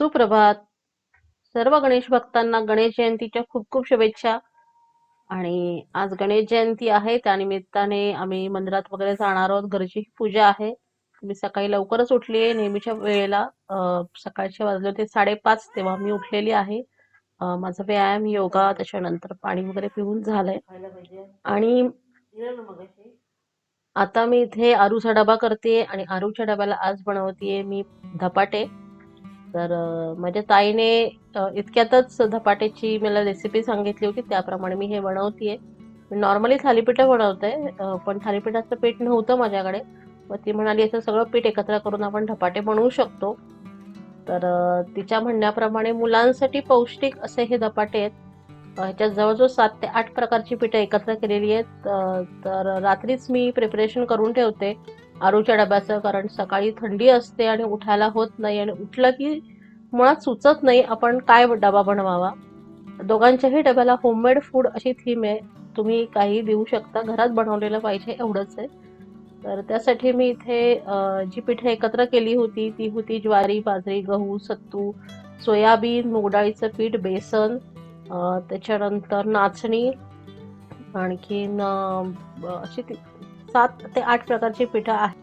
सुप्रभात. सर्व गणेश भक्तांना गणेश जयंतीच्या खूप खूप शुभेच्छा. आणि आज गणेश जयंती आहे, त्यानिमित्ताने आम्ही मंदिरात वगैरे जाणार आहोत. घरची पूजा आहे. मी सकाळी लवकरच उठली आहे नेहमीच्या वेळेला. सकाळचे वाजले होते 5:30 तेव्हा मी उठलेली आहे. माझा व्यायाम, योगा, त्याच्यानंतर पाणी वगैरे पिऊन झालंय. आणि आता मी इथे आरूचा डबा करते आणि आरूच्या डब्याला आज बनवतेय मी धपाटे. तर माझ्या ताईने इतक्यातच धपाट्याची मला रेसिपी सांगितली होती, त्याप्रमाणे मी हे बनवतेय. मी नॉर्मली थालीपीठं बनवते, पण थालीपीठाचं पीठ नव्हतं माझ्याकडे. मग ती म्हणाली याचं सगळं पीठ एकत्र करून आपण धपाटे बनवू शकतो. तर तिच्या म्हणण्याप्रमाणे मुलांसाठी पौष्टिक असे हे धपाटे आहेत. ह्याच्यात जवळजवळ 7 ते 8 प्रकारची पिठं एकत्र केलेली आहेत. तर रात्रीच मी प्रिपरेशन करून ठेवते आरूच्या डब्याचं, कारण सकाळी थंडी असते आणि उठायला होत नाही, आणि उठलं की मुळात सुचत नाही आपण काय डबा बनवावा. दोघांच्याही डब्याला होममेड फूड अशी थीम आहे. तुम्ही काही देऊ शकता, घरात बनवलेलं पाहिजे एवढंच आहे. तर त्यासाठी मी इथे जी पिठं एकत्र केली होती ती होती ज्वारी, बाजरी, गहू, सत्तू, सोयाबीन, मूग डाळीचं पीठ, बेसन, त्याच्यानंतर नाचणी, आणखीन अशी 7 ते 8 प्रकारची पिठं आहेत.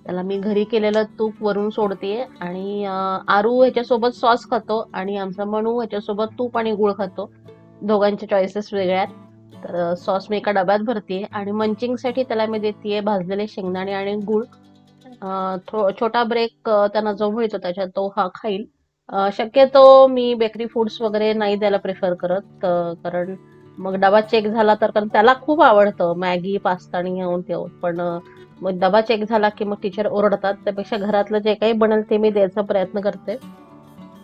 त्याला मी घरी केलेलं तूप वरून सोडते. आणि आरू ह्याच्यासोबत सॉस खातो आणि आमचा मनू ह्याच्यासोबत तूप आणि गुळ खातो. दोघांचे चॉईसेस वेगळ्या आहेत. तर सॉस मी एका डब्यात भरते आणि मंचिंगसाठी त्याला मी देते भाजलेले शेंगदाणे आणि गुळ. छोटा ब्रेक त्यांना जो मिळतो त्याच्यात तो हा खाईल. शक्यतो मी बेकरी फूड्स वगैरे नाही द्यायला प्रेफर करत, कारण मग डबा चेक झाला तर, कारण त्याला खूप आवडतं मॅगी, पास्ता आणि येऊन तेऊन. पण मग डबा चेक झाला की मग टीचर ओरडतात. त्यापेक्षा घरातलं जे काही बनेल ते मी द्यायचा प्रयत्न करते.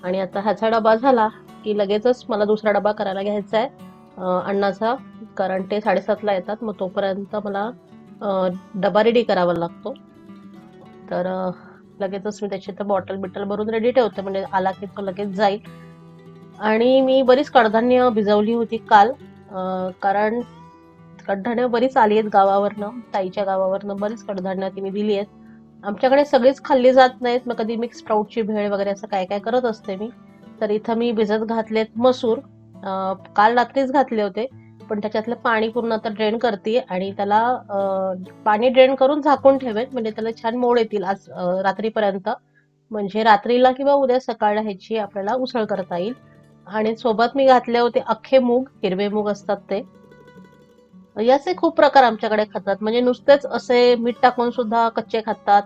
आणि आता ह्याचा डबा झाला की लगेचच मला दुसरा डबा करायला घ्यायचा आहे अण्णाचा, कारण ते 7:30ला येतात. मग तोपर्यंत मला डबा रेडी करावा लागतो. तर लगेचच मी त्याची तर बॉटल बिटल भरून रेडी ठेवते, म्हणजे आला की तो लगेच जाईल. आणि मी बरीच कडधान्य भिजवली होती काल, कारण कडधान्य बरीच आली आहेत गावावरनं, ताईच्या गावावरनं बरीच कडधान्य तिने दिली आहेत. आमच्याकडे सगळीच खाल्ली जात नाहीत, मग कधी मिक्स स्प्राऊटची भेळ वगैरे असं काय काय करत असते मी. तर इथं मी भिजत घातलेत मसूर. काल रात्रीच घातले होते, पण त्याच्यातलं पाणी पूर्ण आता ड्रेन करते आणि त्याला पाणी ड्रेन करून झाकून ठेवेन, म्हणजे त्याला छान मोड येतील आज रात्रीपर्यंत. म्हणजे रात्रीला किंवा उद्या सकाळला ह्याची आपल्याला उसळ करता येईल. आणि सोबत मी घातले होते अख्खे मूग, हिरवे मूग असतात ते. याचे खूप प्रकार आमच्याकडे खातात, म्हणजे नुसतेच असे मीठ टाकून सुद्धा कच्चे खातात.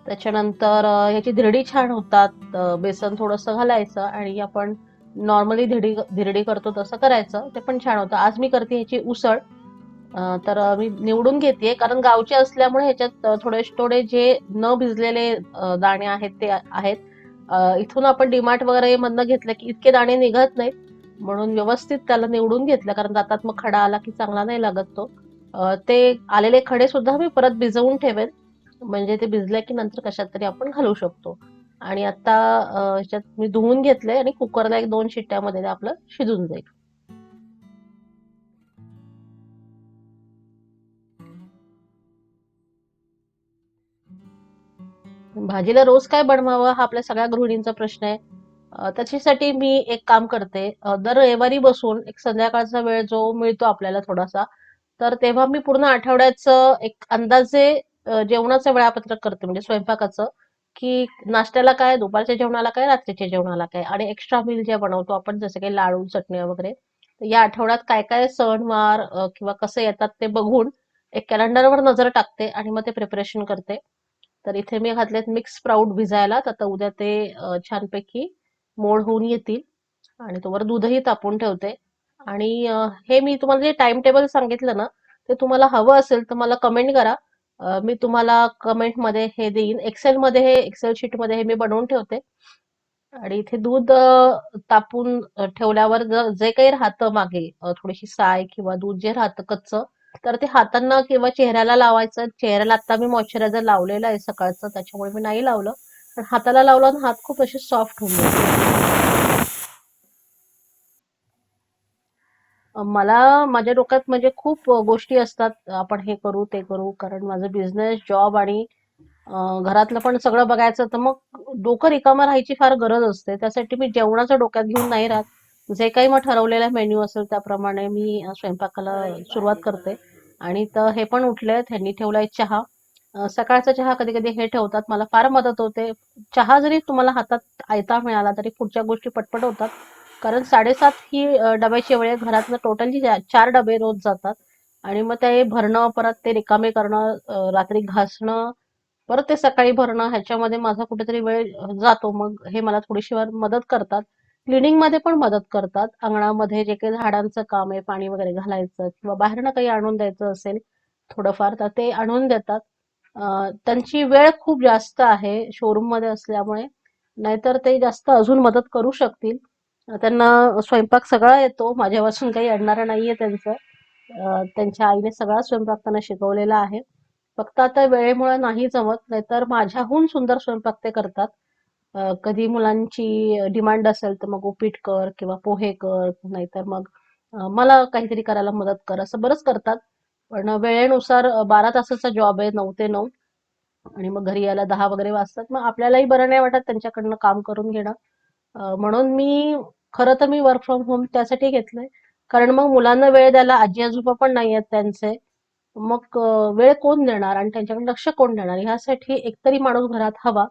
त्याच्यानंतर ह्याची धिरडी छान होतात. बेसन थोडंसं घालायचं आणि आपण नॉर्मली धिरडी करतो तसं करायचं, ते पण छान होतं. आज मी करते ह्याची उसळ. तर मी निवडून घेते, कारण गावचे असल्यामुळे ह्याच्यात थोडे थोडे जे न भिजलेले दाणे आहेत ते आहेत. इथून आपण डीमार्ट वगैरे मधनं घेतलं की इतके दाणे निघत नाहीत, म्हणून व्यवस्थित त्याला निवडून घेतलं, कारण दातात मग खडा आला की चांगला नाही लागत तो. ते आलेले खडे सुद्धा मी परत भिजवून ठेवेन, म्हणजे ते भिजले की नंतर कशात तरी आपण घालू शकतो. आणि आता ह्याच्यात मी धुवून घेतलंय आणि कुकरला 1-2 शिट्ट्यामध्ये ते आपलं शिजून जाईल. भाजीला रोज काय बनवावं हा आपल्या सगळ्या गृहिणींचा प्रश्न आहे. त्याच्यासाठी मी एक काम करते. दर रविवारी बसून एक संध्याकाळचा वेळ जो मिळतो आपल्याला थोडासा, तर तेव्हा मी पूर्ण आठवड्याचं एक अंदाजे जेवणाचं वेळापत्रक करते, म्हणजे स्वयंपाकाचं, की नाश्त्याला काय, दुपारच्या जेवणाला काय, रात्रीच्या जेवणाला काय, आणि एक्स्ट्रा मील जे बनवतो आपण जसं काही लाडू, चटण्या वगैरे. तर या आठवड्यात काय काय सणवार किंवा कसं येतात ते बघून एक कॅलेंडरवर नजर टाकते आणि मग ते प्रिपरेशन करते. तर इथे मी घातलेत मिक्स स्प्राऊट भिजायला. तर आता उद्या ते छानपैकी मोड होऊन येतील. आणि तोवर दूधही तापून ठेवते. आणि हे मी तुम्हाला जे टाइम टेबल सांगितलं ना, ते तुम्हाला हवं असेल तर मला कमेंट करा. मी तुम्हाला कमेंट मध्ये हे देईन. एक्सेल मध्ये, हे एक्सेल शीट मध्ये हे मी बनवून ठेवते. आणि इथे दूध तापून ठेवल्यावर जे काही राहतं मागे, थोडीशी साय किंवा दूध जे राहतं कच्चं, तर ते हातांना किंवा चेहऱ्याला लावायचं. चेहऱ्याला आता मी मॉइश्चरायझर लावलेलं आहे सकाळचं, त्याच्यामुळे मी नाही लावलं. पण हाताला लावलं ना, हात खूप असे सॉफ्ट होऊन जातात. मला माझ्या डोक्यात म्हणजे खूप गोष्टी असतात, आपण हे करू ते करू, कारण माझं बिझनेस, जॉब आणि घरातलं पण सगळं बघायचं, तर मग डोकं रिकामं राहायची फार गरज असते. त्यासाठी मी जेवणाचं डोक्यात घेऊन नाही राहत. जे काही मग ठरवलेला मेन्यू असेल त्याप्रमाणे मी स्वयंपाकाला सुरुवात करते. आणि तर हे पण उठले, त्यांनी ठेवलाय चहा. सकाळचा चहा कधी कधी हे ठेवतात, मला फार मदत होते. चहा जरी तुम्हाला हातात आयता मिळाला तरी पुढच्या गोष्टी पटपट होतात. कारण 7:30 ही डब्याची वेळ आहे. घरातनं टोटली 4 डबे रोज जातात. आणि मग ते भरणं, परत ते रिकामे करणं, रात्री घासणं, परत ते सकाळी भरणं, ह्याच्यामध्ये माझा कुठेतरी वेळ जातो. मग हे मला थोडीशी मदत करतात. क्लिनिंग मध्ये पण मदत करतात. अंगणामध्ये जे काही झाडांचं काम आहे, पाणी वगैरे घालायचं किंवा बाहेरनं काही आणून द्यायचं असेल थोडंफार, तर ते आणून देतात. त्यांची वेळ खूप जास्त आहे शोरूम मध्ये असल्यामुळे, नाहीतर ते जास्त अजून मदत करू शकतील. त्यांना स्वयंपाक सगळा येतो, माझ्यापासून काही अडणारं नाहीये त्यांचं. त्यांच्या आईने सगळा स्वयंपाक त्यांना शिकवलेला आहे. फक्त आता वेळेमुळे नाही जमत, नाहीतर माझ्याहून सुंदर स्वयंपाक ते करतात. कधी मुलांची डिमांड असेल तर मग उपीट कर किंवा पोहे कर, नाहीतर मग मला काहीतरी करायला मदत कर, असं बरंच करतात. पण वेळेनुसार 12 तासाचा जॉब आहे, 9 ते 9. आणि मग घरी यायला 10 वगैरे वाजतात. मग आपल्यालाही बरं नाही वाटत त्यांच्याकडनं काम करून घेणं. म्हणून मी खरं तर मी वर्क फ्रॉम होम त्यासाठी घेतलंय. कारण मग मुलांना वेळ द्यायला आजी आजोबा पण नाही आहेत त्यांचे. मग वेळ कोण देणार आणि त्यांच्याकडे लक्ष कोण देणार, ह्यासाठी एकतरी माणूस घरात हवा.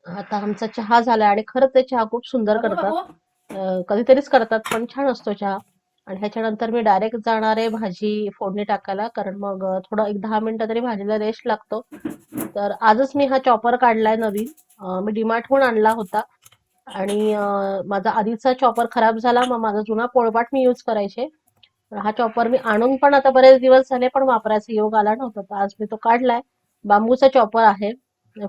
आता आमचा चहा झालाय आणि खरंच ते चहा खूप सुंदर करतात. कधीतरीच करतात पण छान असतो चहा. आणि ह्याच्यानंतर मी डायरेक्ट जाणार आहे भाजी फोडणी टाकायला, कारण मग थोडं एक 10 मिनिटं तरी भाजीला रेस्ट लागतो. तर आजच मी हा चॉपर काढलाय नवीन. मी डीमार्टहून आणला होता. आणि माझा आधीचा चॉपर खराब झाला, मग माझा जुना पोळपाट मी यूज करायचे. हा चॉपर मी आणून पण आता बरेच दिवस झाले, पण वापरायचा योग आला नव्हता, तर आज मी तो काढलाय. बांबूचा चॉपर आहे.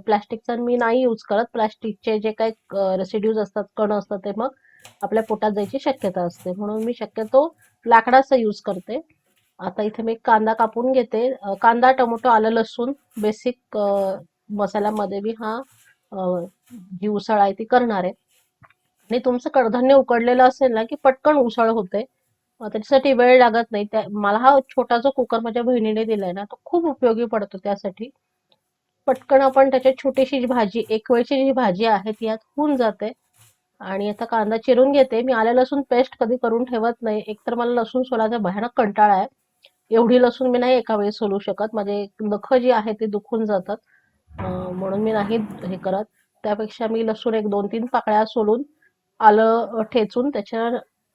प्लास्टिकचा मी नाही यूज करत. प्लास्टिकचे जे काही रेसिड्यूज असतात, कण असतात, ते मग आपल्या पोटात जायची शक्यता असते, म्हणून मी शक्यतो लाकडाचा यूज करते. आता इथे मी कांदा कापून घेते. कांदा, टोमॅटो, आलं, लसूण, बेसिक मसाल्यामध्ये मी हा जी उसळ आहे ती करणार आहे. आणि तुमचं कडधान्य उकडलेलं असेल ना, की पटकन उसळ होते. त्याच्यासाठी वेळ लागत नाही. मला हा छोटा जो कुकर माझ्या बहिणीने दिलाय ना, तो खूप उपयोगी पडतो त्यासाठी. पटकन आपण त्याच्यात छोटीशी जी भाजी, एक वेळची जी भाजी आहे ती यात होऊन जाते. आणि आता कांदा चिरून घेते. मी आलं लसूण पेस्ट कधी करून ठेवत नाही. एकतर मला लसूण सोलायचा भयानक कंटाळा आहे. एवढी लसूण मी नाही एका वेळी सोलू शकत. माझे नखं जी आहे ती दुखून जातात. म्हणून मी नाही हे करत. त्यापेक्षा मी लसूण एक 2-3 पाकळ्या सोलून, आलं ठेचून त्याच्या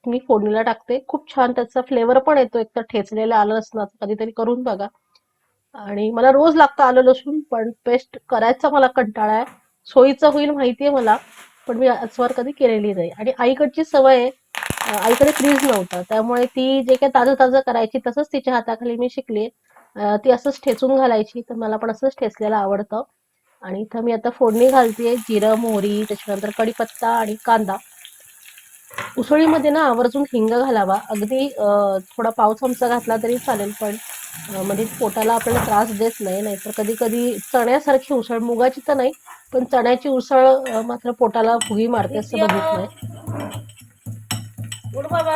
मी फोडणीला टाकते. खूप छान त्याचा फ्लेवर पण येतो, एकतर ठेचलेलं आलं लसणाचं. कधीतरी करून बघा. आणि मला रोज लागतं आलं लसूण, पण पेस्ट करायचा मला कंटाळा आहे. सोयीचं होईल माहितीये मला, पण मी आजवर कधी केलेली नाही. आणि आईकडची सवय आहे. आईकडे फ्रीज नव्हता, त्यामुळे ती जे काही ताजं ताजं करायची तसंच तिच्या हाताखाली मी शिकले. ती असंच ठेचून घालायची, तर मला पण असंच ठेचलेलं आवडतं. आणि इथं मी आता फोडणी घालतेय, जिरं, मोहरी, त्याच्यानंतर कढीपत्ता आणि कांदा. उसळीमध्ये ना आवर्जून हिंग घालावा. अगदी थोडा पाव चमचा घातला तरी चालेल, पण म्हणजे पोटाला आपल्याला त्रास देत नाही. नाहीतर कधी कधी चण्यासारखी उसळ, मुगाची तर नाही, पण चण्याची उसळ मात्र पोटाला फुगी मारते, असं बघितलंय. उठ बाबा.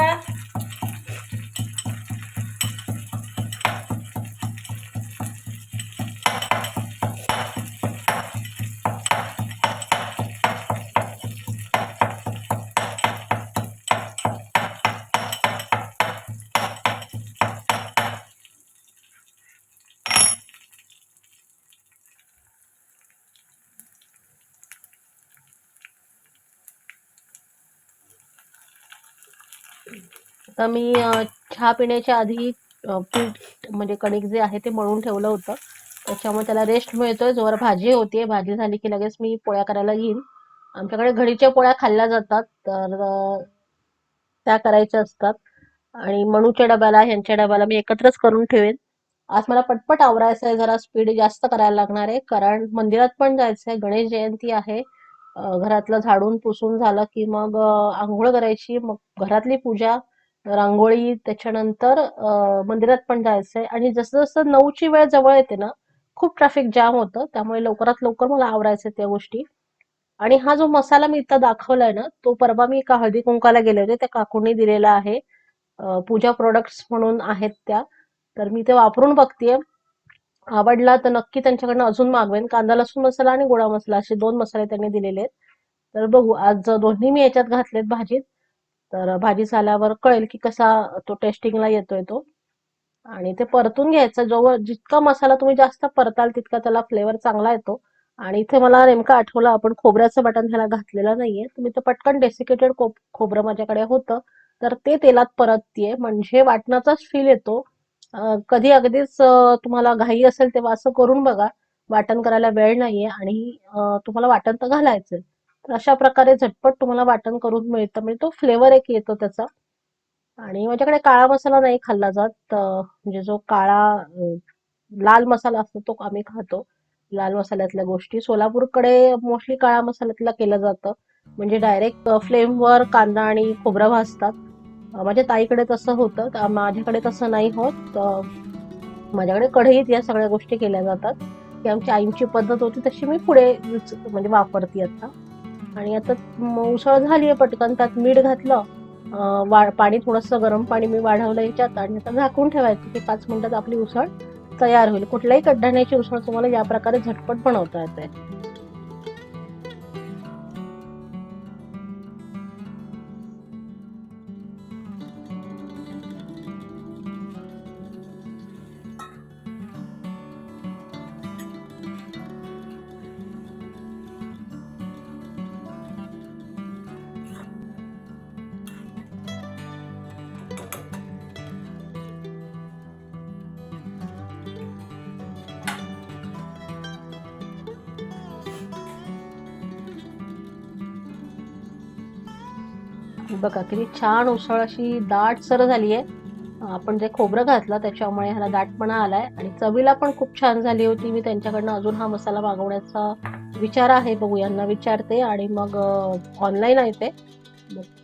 आता मी चहा पिण्याच्या आधी पीठ म्हणजे कणिक जे आहे ते मळून ठेवलं होतं. त्याच्यामुळे त्याला रेस्ट मिळतोय. जोवर भाजी होतीये, भाजी झाली की लगेच मी पोळ्या करायला घेईन. आमच्याकडे घडीच्या पोळ्या खाल्ल्या जातात, तर त्या करायच्या असतात. आणि मनूच्या डब्याला, ह्यांच्या डब्याला मी एकत्रच करून ठेवेन. आज मला पटपट आवरायचं आहे, जरा स्पीड जास्त करायला लागणार आहे, कारण मंदिरात पण जायचंय. गणेश जयंती आहे. घरातलं झाडून पुसून झालं की मग आंघोळ करायची, मग घरातली पूजा, रांगोळी, त्याच्यानंतर मंदिरात पण जायचंय. आणि जसं जसं 9ची वेळ जवळ येते ना, खूप ट्रॅफिक जाम होतं, त्यामुळे लवकरात लवकर मला आवरायचं त्या गोष्टी. आणि हा जो मसाला मी इथं दाखवलाय ना, तो परवा मी एका हळदी कुंकाला गेले होते, त्या काकूंनी दिलेला आहे. पूजा प्रोडक्ट्स म्हणून आहेत त्या, तर मी ते वापरून बघतेय. आवडला तर नक्की त्यांच्याकडनं अजून मागवेन. कांदा लसूण मसाला आणि गोडा मसाला असे 2 मसाले त्यांनी दिलेले आहेत. तर बघू आज दोन्ही मी याच्यात घातलेत भाजीत. तर भाजी झाल्यावर कळेल की कसा तो टेस्टिंगला येतोय तो. आणि ते परतून घ्यायचं. जवळ जितका मसाला तुम्ही जास्त परताल तितका त्याला फ्लेवर चांगला येतो. आणि इथे मला नेमकं आठवलं आपण खोबऱ्याचं वाटण ह्याला घातलेलं नाहीये. तुम्ही तर पटकन डेसिकेटेड खोबरं माझ्याकडे होतं. तर ते तेलात परततीये म्हणजे वाटणाचाच फील येतो. कधी अगदीच तुम्हाला घाई असेल तेव्हा असं करून बघा. वाटण करायला वेळ नाहीये आणि तुम्हाला वाटण तर घालायचंय. तर अशा प्रकारे झटपट तुम्हाला वाटण करून मिळतं. म्हणजे तो फ्लेवर एक येतो त्याचा. आणि माझ्याकडे काळा मसाला नाही खाल्ला जात. म्हणजे जो काळा लाल मसाला असतो तो आम्ही खातो. लाल मसाल्यातल्या गोष्टी. सोलापूरकडे मोस्टली काळा मसाल्यातला केलं जातं. म्हणजे डायरेक्ट फ्लेमवर कांदा आणि खोबरं भाजतात. माझ्या ताईकडे तसं होतं. माझ्याकडे तसं नाही होत. माझ्याकडे कढईत या सगळ्या गोष्टी केल्या जातात. ती आमच्या आईंची पद्धत होती तशी मी पुढे म्हणजे वापरते आता. आणि आता उसळ झालीये पटकन त्यात मीठ घातलं. पाणी थोडंसं गरम पाणी मी वाढवलं याच्यात आणि आता झाकून ठेवायचं की 5 मिनिटात आपली उसळ तयार होईल. कुठल्याही कडधान्याची उसळ तुम्हाला या प्रकारे झटपट बनवता येते. बघा किती छान उसळ अशी दाटसर झालीये. आपण जे खोबरं घातलं त्याच्यामुळे ह्याला दाटपणा आलाय आणि चवीला पण खूप छान झाली होती. मी त्यांच्याकडनं अजून हा मसाला मागवण्याचा विचार आहे. बघू यांना विचारते आणि मग ऑनलाईन आहे ते.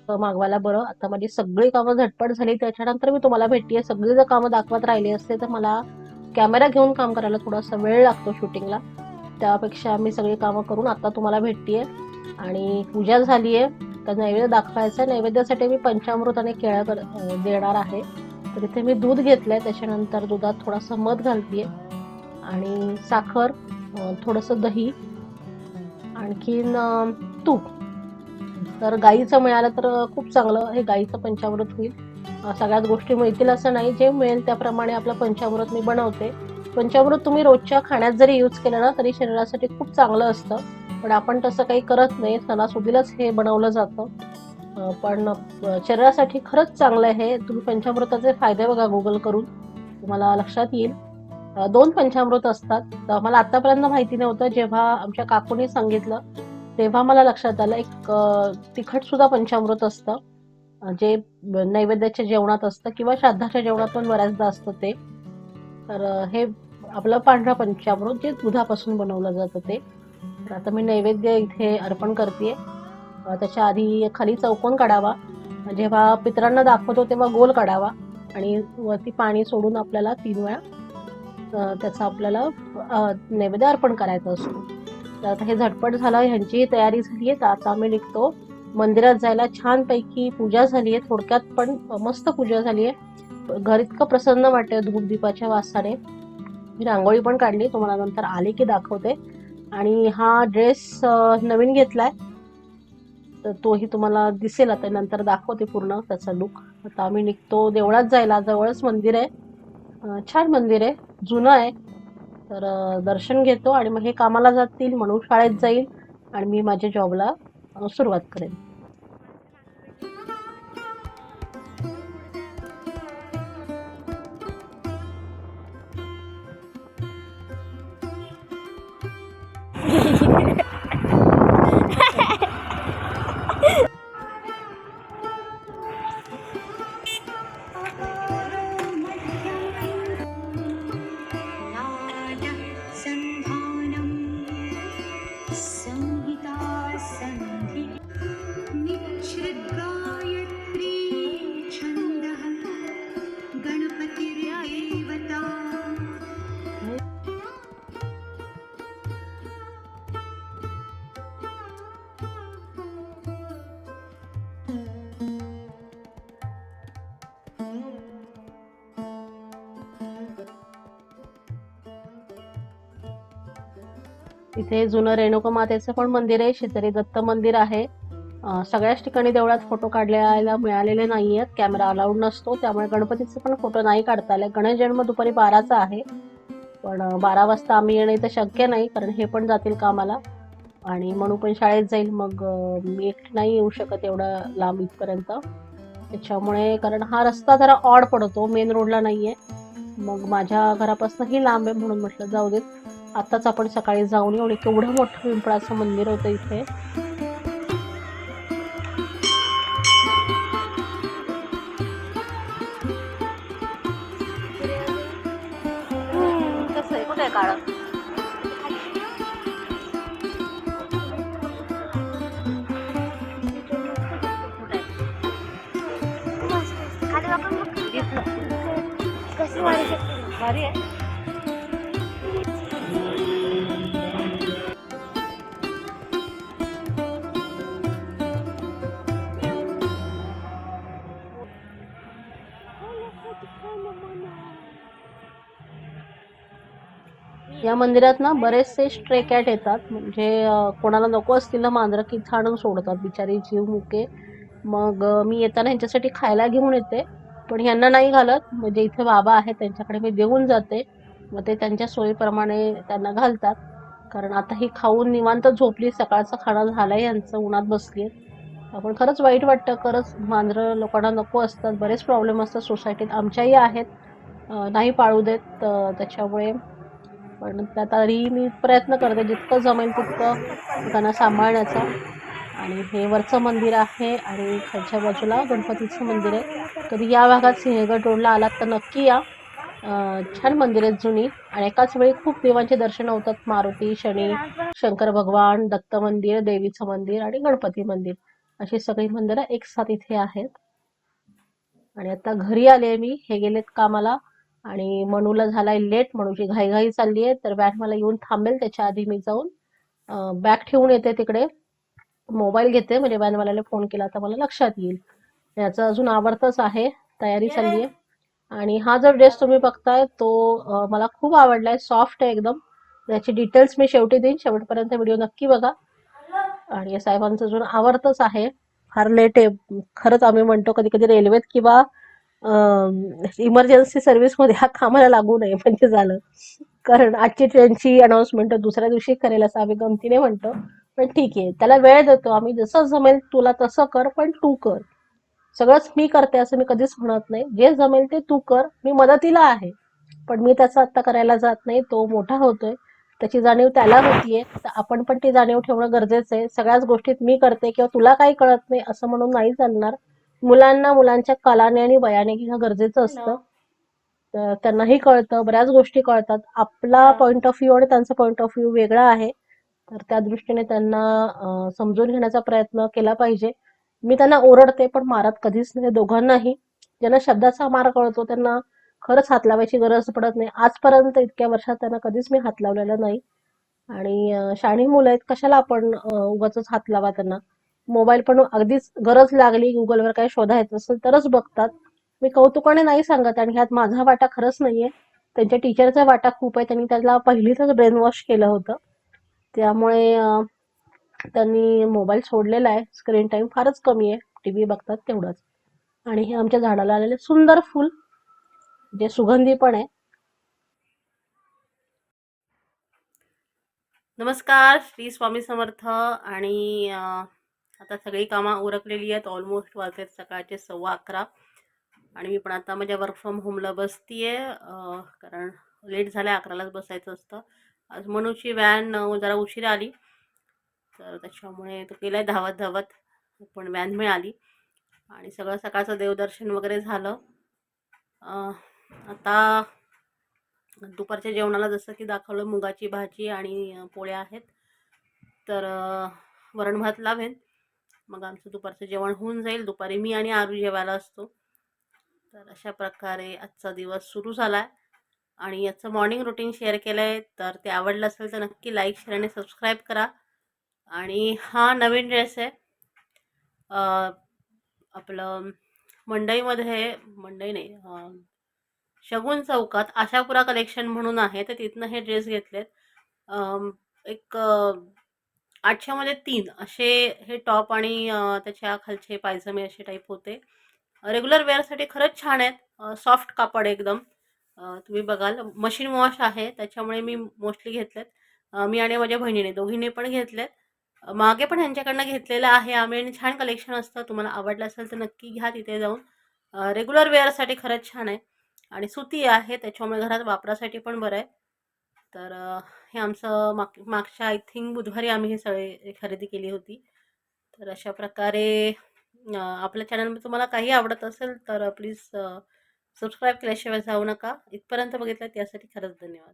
मग मागवायला बरं. आता माझी सगळी कामं झटपट झाली त्याच्यानंतर मी तुम्हाला भेटतेय. सगळी जर कामं दाखवत राहिली असते तर मला कॅमेरा घेऊन काम करायला थोडासा वेळ लागतो शूटिंगला. त्यापेक्षा मी सगळी कामं करून आता तुम्हाला भेटतेय. आणि पूजा झालीये. तर नैवेद्य दाखवायचा. नैवेद्यासाठी मी पंचामृत आणि केळं देणार आहे. तर इथे मी दूध घेतलंय. त्याच्यानंतर दुधात थोडासा मध घालतेय आणि साखर, थोडंसं दही, आणखीन तूप. तर गाईचं मिळालं तर खूप चांगलं. हे गाईचं पंचामृत होईल. सगळ्याच गोष्टी मिळतील असं नाही. जे मिळेल त्याप्रमाणे आपलं पंचामृत मी बनवते. पंचामृत तुम्ही रोजच्या खाण्यात जरी यूज केलं ना तरी शरीरासाठी खूप चांगलं असतं. पण आपण तसं काही करत नाही. सणासुदीलाच हे बनवलं जातं. पण शरीरासाठी खरंच चांगलं आहे. तुम्ही पंचामृताचे फायदे बघा गुगल करून. तुम्हाला लक्षात येईल. 2 पंचामृत असतात. तर मला आतापर्यंत माहिती नव्हतं. जेव्हा आमच्या काकूने सांगितलं तेव्हा मला लक्षात आलं एक तिखट सुद्धा पंचामृत असतं. जे नैवेद्याच्या जेवणात असतं किंवा श्राद्धाच्या जेवणात पण बऱ्याचदा असतं ते. तर हे आपलं पांढरं पंचामृत जे दुधापासून बनवलं जातं ते. तर आता मी नैवेद्य इथे अर्पण करतेय. त्याच्या आधी खाली चौकोन काढावा. जेव्हा पितरांना दाखवतो तेव्हा गोल काढावा आणि वरती पाणी सोडून आपल्याला 3 वेळा त्याचा आपल्याला नैवेद्य अर्पण करायचा असतो. तर आता हे झटपट झालं. ह्यांचीही तयारी झाली आहे. तर आता आम्ही निघतो मंदिरात जायला. छानपैकी पूजा झाली आहे. थोडक्यात पण मस्त पूजा झाली आहे. घर इतकं प्रसन्न वाटतंय धूप-दीपाच्या वासाने. मी रांगोळी पण काढली. तुम्हाला नंतर आले की दाखवते. आणि हा ड्रेस नवीन घेतलाय. तर तोही तुम्हाला दिसेल. आता नंतर दाखवते पूर्ण त्याचा लुक. आता आम्ही निघतो देवळात जायला. जवळच मंदिर आहे. छान मंदिर आहे. जुनं आहे. तर दर्शन घेतो आणि मग हे कामाला जातील, मनू शाळेत जाईल आणि मी माझ्या जॉबला सुरुवात करेन. इथे जुनं रेणुका मातेचं पण मंदिर आहे, शेजारी दत्त मंदिर आहे. सगळ्याच ठिकाणी देवळात फोटो काढायला मिळालेले नाहीयेत, कॅमेरा अलाउड नसतो, त्यामुळे गणपतीचे पण फोटो नाही काढता आले. गणेश जन्म दुपारी 12चा आहे, पण 12 वाजता आम्ही येणं इथं शक्य नाही, कारण हे पण जातील कामाला आणि मनू पण शाळेत जाईल. मग मी एकटी नाही येऊ शकत एवढा लांब इथपर्यंत. त्याच्यामुळे, कारण हा रस्ता जरा ऑड पडतो, मेन रोडला नाहीये, मग माझ्या घरापासूनही लांब आहे, म्हणून म्हटलं जाऊ देत, आताच आपण सकाळी जाऊन येऊ. केवढं मोठं पिंपळाचं मंदिर होतं इथे. कसं आहे, कुठे आहे काळं? भारी आहे. या मंदिरात ना बरेचसे स्ट्रे कॅट येतात, म्हणजे कोणाला नको असतील ना मांजरं की छाडून सोडतात, बिचारी जीव मुके. मग मी येताना ह्यांच्यासाठी खायला घेऊन येते, पण ह्यांना नाही घालत, म्हणजे इथे बाबा आहेत त्यांच्याकडे मी देऊन जाते, मग ते त्यांच्या सोयीप्रमाणे त्यांना घालतात. कारण आता ही खाऊन निवांत झोपली, सकाळचं खाणं झालंय यांचं, उन्हात बसली. आपण खरंच वाईट वाटतं, खरंच मांजरं लोकांना नको असतात, बरेच प्रॉब्लेम असतात सोसायटीत, आमच्याही आहेत, नाही पाळू देत. त्याच्यामुळे पण तरी मी प्रयत्न करते जितकं जमेल तितकं त्यांना सांभाळण्याचा. आणि हे वरचं मंदिर आहे आणि खालच्या बाजूला गणपतीचं मंदिर आहे. कधी या भागात सिंहगड रोडला आलात तर नक्की या. छान मंदिर आहेत जुनी, आणि एकाच वेळी खूप देवांचे दर्शन होतात. मारुती, शनी, शंकर भगवान, दत्त मंदिर, देवीचं मंदिर आणि गणपती मंदिर, अशी सगळी मंदिरं एक साथ इथे आहेत. आणि आता घरी आले मी, हे गेलेत कामाला आणि मनूला झालाय लेट, मनूची घाईघाई चालली आहे, तर बॅग मला येऊन थांबेल, त्याच्या आधी मी जाऊन बॅग ठेवून येते तिकडे, मोबाईल घेते, म्हणजे व्हॅनवाल्याला फोन केला तर मला लक्षात येईल. याचं अजून आवडतच आहे, तयारी चालली आहे. आणि हा जो ड्रेस तुम्ही बघताय तो मला खूप आवडलाय, सॉफ्ट आहे एकदम. त्याची डिटेल्स मी शेवटी देईन, शेवटपर्यंत व्हिडिओ नक्की बघा. आणि साहेबांचं अजून आवडतच आहे. फार लेट आहे खरंच, आम्ही म्हणतो कधी कधी रेल्वेत किंवा इमर्जन्सी सर्व्हिसमध्ये हा कामाला लागू नये म्हणजे झालं, कारण आजची ट्रेनची अनाऊन्समेंट दुसऱ्या दिवशी करेल असं आम्ही गमतीने म्हणतो. पण ठीक आहे, त्याला वेळ देतो आम्ही, जसं जमेल तुला तसं कर, पण तू कर. सगळंच मी करते असं मी कधीच म्हणत नाही, जे जमेल ते तू कर, मी मदतीला आहे, पण मी त्याचं आत्ता करायला जात नाही. तो मोठा होतोय, त्याची जाणीव त्याला होतीये, तर आपण पण ती जाणीव ठेवणं गरजेचं आहे. सगळ्याच गोष्टीत मी करते किंवा तुला काही कळत नाही असं म्हणून नाही चालणार. मुलांना मुलांच्या कलाने आणि वयाने घेणं गरजेचं असतं. तर त्यांनाही कळतं, बऱ्याच गोष्टी कळतात. आपला पॉइंट ऑफ व्ह्यू आणि त्यांचा पॉइंट ऑफ व्ह्यू वेगळा आहे, तर त्या दृष्टीने त्यांना समजून घेण्याचा प्रयत्न केला पाहिजे. मी त्यांना ओरडते, पण मारत कधीच नाही दोघांनाही. ज्यांना शब्दाचा मार कळतो त्यांना खरंच हात लावायची गरज पडत नाही. आजपर्यंत इतक्या वर्षात त्यांना कधीच मी हात लावलेला नाही. आणि शहाणी मुलं आहेत, कशाला आपण उगाचच हात लावा त्यांना. मोबाईल पण अगदीच गरज लागली, गुगलवर काही शोधायचं असेल तरच बघतात. मी कौतुकाने नाही सांगत, आणि ह्यात माझा वाटा खरंच नाहीये, त्यांच्या टीचरचा वाटा खूप आहे. त्यांनी त्याला पहिलीतच ब्रेन वॉश केलं होतं, त्यामुळे त्यांनी मोबाईल सोडलेला आहे. स्क्रीन टाइम फारच कमी आहे, टीव्ही बघतात तेवढंच. आणि हे आमच्या झाडाला आलेले सुंदर फुल, जे सुगंधी पण आहे. नमस्कार, श्री स्वामी समर्थ. आणि आता सगळी कामं उरकलेली आहेत, ऑलमोस्ट वाजलेत सकाळचे 11:15. आणि मी पण आता माझ्या वर्क फ्रॉम होमला बसतीये, कारण लेट झाल्या, 11लाच बसायचं असतं. आज मनूची व्हॅन जरा उशिरा आली, तर त्याच्यामुळे तो गेलाय धावत धावत, पण व्हॅन मिळाली आणि सगळं सकाळचं देवदर्शन वगैरे झालं. आता दुपारच्या जेवणाला जसं की दाखवलं, मुगाची भाजी आणि पोळ्या आहेत, तर वरण भात लावेन, मग आमचं दुपारचं जेवण होऊन जाईल. दुपारी मी आणि आरू जेवायला असतो. तर अशा प्रकारे आजचा दिवस सुरू झाला आहे. आणि याचं मॉर्निंग रुटीन शेअर केलं आहे, तर ते आवडलं असेल तर नक्की लाईक, शेअर आणि सबस्क्राईब करा. आणि हा नवीन ड्रेस आहे, आपलं मंडईमध्ये, मंडई नाही, शगुन चौकात आशापुरा कलेक्शन म्हणून आहे, तर तिथनं हे ड्रेस घेतलेत. एक 800 मध्ये 3 असे हे टॉप आणि त्याच्या खालचे पायजामे असे टाईप होते. रेग्युलर वेअरसाठी खरंच छान आहेत. सॉफ्ट कापड आहे एकदम. तुम्ही बघाल मशीन वॉश आहे त्याच्यामुळे मी मोस्टली घेतलेत. मी आणि माझ्या बहिणीने दोघींनी पण घेतलेत. मागे पण ह्यांच्याकडनं घेतलेलं आहे आम्ही आणि छान कलेक्शन असतं. तुम्हाला आवडलं असेल तर नक्की घ्या तिथे जाऊन. रेग्युलर वेअरसाठी खरंच छान आहे आणि सुती आहे त्याच्यामुळे घरात वापरासाठी पण बरं आहे. तर हे आमचं मागच्या आय थिंक बुधवारी आम्ही हे सगळे खरेदी केली होती. तर अशा प्रकारे आपल्या चॅनलमध्ये तुम्हाला काही आवडत असेल तर प्लीज सबस्क्राईब केल्याशिवाय जाऊ नका. इथपर्यंत बघितलं त्यासाठी खरंच धन्यवाद.